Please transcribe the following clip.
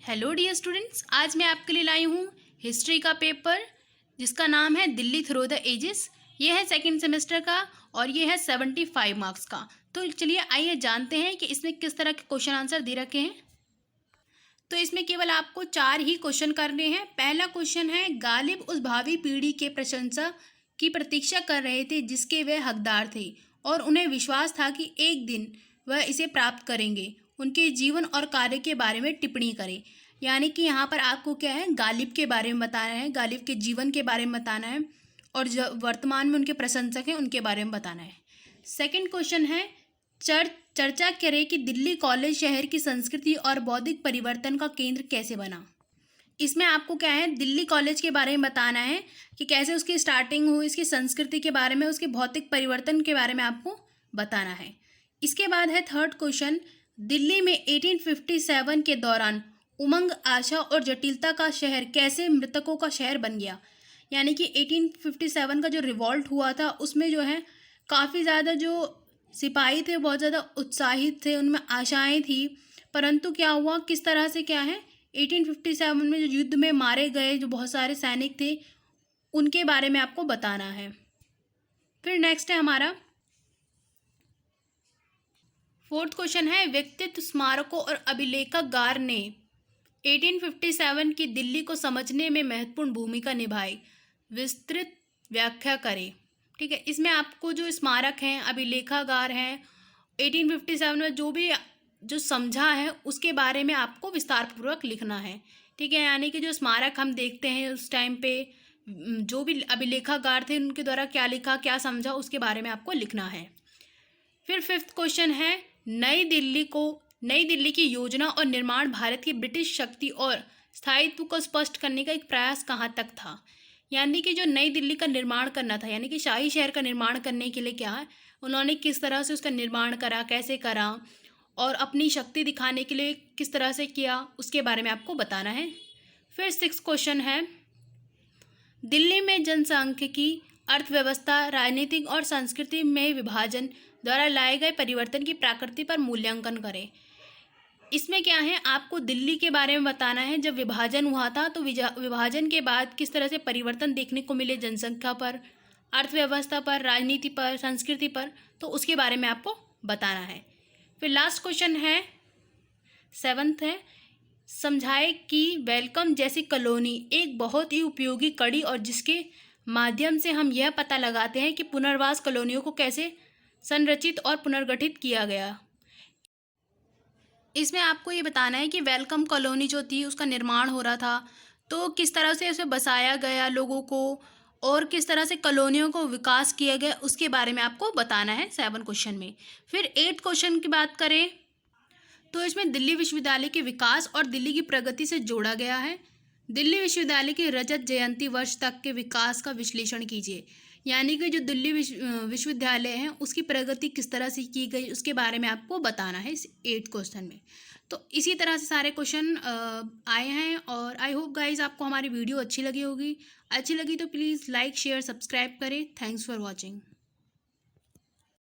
Hello dear students, आज मैं आपके लिए लाई हूँ हिस्ट्री का पेपर जिसका नाम है दिल्ली थ्रू द एजेस। ये है सेकंड सेमेस्टर का और ये है 75 मार्क्स का। तो चलिए आइए जानते हैं कि इसमें किस तरह के क्वेश्चन आंसर दे रखे हैं। तो इसमें केवल आपको 4 ही क्वेश्चन करने हैं। पहला क्वेश्चन है, गालिब उस भावी पीढ़ी के प्रशंसा की प्रतीक्षा कर रहे थे जिसके वे हकदार थे और उन्हें विश्वास था कि एक दिन वह इसे प्राप्त करेंगे। उनके जीवन और कार्य के बारे में टिप्पणी करें। यानी कि यहाँ पर आपको क्या है, गालिब के बारे में बताना है, गालिब के जीवन के बारे में बताना है और जो वर्तमान में उनके प्रशंसक हैं उनके बारे में बताना है। सेकंड क्वेश्चन है, चर्चा करें कि दिल्ली कॉलेज शहर की संस्कृति और बौद्धिक परिवर्तन का केंद्र कैसे बना। इसमें आपको क्या है, दिल्ली कॉलेज के बारे में बताना है कि कैसे उसकी स्टार्टिंग हुई, इसकी संस्कृति के बारे में, उसके भौतिक परिवर्तन के बारे में आपको बताना है। इसके बाद है थर्ड क्वेश्चन, दिल्ली में 1857 के दौरान उमंग, आशा और जटिलता का शहर कैसे मृतकों का शहर बन गया। यानी कि 1857 का जो रिवॉल्ट हुआ था उसमें जो है काफ़ी ज़्यादा जो सिपाही थे बहुत ज़्यादा उत्साहित थे, उनमें आशाएं थी, परंतु क्या हुआ, किस तरह से क्या है 1857 में जो युद्ध में मारे गए जो बहुत सारे सैनिक थे उनके बारे में आपको बताना है। फिर नेक्स्ट है हमारा फोर्थ क्वेश्चन है, व्यक्तित्व स्मारकों और अभिलेखागार ने 1857 की दिल्ली को समझने में महत्वपूर्ण भूमिका निभाई, विस्तृत व्याख्या करें। ठीक है, इसमें आपको जो स्मारक हैं, अभिलेखागार हैं, 1857 में जो समझा है उसके बारे में आपको विस्तारपूर्वक लिखना है। ठीक है, यानी कि जो स्मारक हम देखते हैं उस टाइम पे जो भी अभिलेखागार थे उनके द्वारा क्या लिखा, क्या समझा, उसके बारे में आपको लिखना है। फिर फिफ्थ क्वेश्चन है, नई दिल्ली की योजना और निर्माण भारत की ब्रिटिश शक्ति और स्थायित्व को स्पष्ट करने का एक प्रयास कहाँ तक था। यानी कि जो नई दिल्ली का निर्माण करना था, यानी कि शाही शहर का निर्माण करने के लिए क्या है, उन्होंने किस तरह से उसका निर्माण करा, कैसे करा और अपनी शक्ति दिखाने के लिए किस तरह से किया, उसके बारे में आपको बताना है। फिर सिक्स क्वेश्चन है, दिल्ली में जनसांख्यिकी, अर्थव्यवस्था, राजनीतिक और संस्कृति में विभाजन द्वारा लाए गए परिवर्तन की प्रकृति पर मूल्यांकन करें। इसमें क्या है, आपको दिल्ली के बारे में बताना है। जब विभाजन हुआ था तो विभाजन के बाद किस तरह से परिवर्तन देखने को मिले जनसंख्या पर, अर्थव्यवस्था पर, राजनीति पर, संस्कृति पर, तो उसके बारे में आपको बताना है। फिर लास्ट क्वेश्चन है, सेवंथ है, समझाए कि वेलकम जैसी कॉलोनी एक बहुत ही उपयोगी कड़ी और जिसके माध्यम से हम यह पता लगाते हैं कि पुनर्वास कॉलोनियों को कैसे संरचित और पुनर्गठित किया गया। इसमें आपको ये बताना है कि वेलकम कॉलोनी जो थी उसका निर्माण हो रहा था तो किस तरह से उसे बसाया गया लोगों को और किस तरह से कॉलोनियों को विकास किया गया, उसके बारे में आपको बताना है 7 क्वेश्चन में। फिर 8 क्वेश्चन की बात करें तो इसमें दिल्ली विश्वविद्यालय के विकास और दिल्ली की प्रगति से जोड़ा गया है। दिल्ली विश्वविद्यालय के रजत जयंती वर्ष तक के विकास का विश्लेषण कीजिए। यानी कि जो दिल्ली विश्वविद्यालय है उसकी प्रगति किस तरह से की गई उसके बारे में आपको बताना है इस 8 क्वेश्चन में। तो इसी तरह से सारे क्वेश्चन आए हैं और आई होप गाइज आपको हमारी वीडियो अच्छी लगी होगी। अच्छी लगी तो प्लीज़ लाइक, शेयर, सब्सक्राइब करें। Thanks for watching.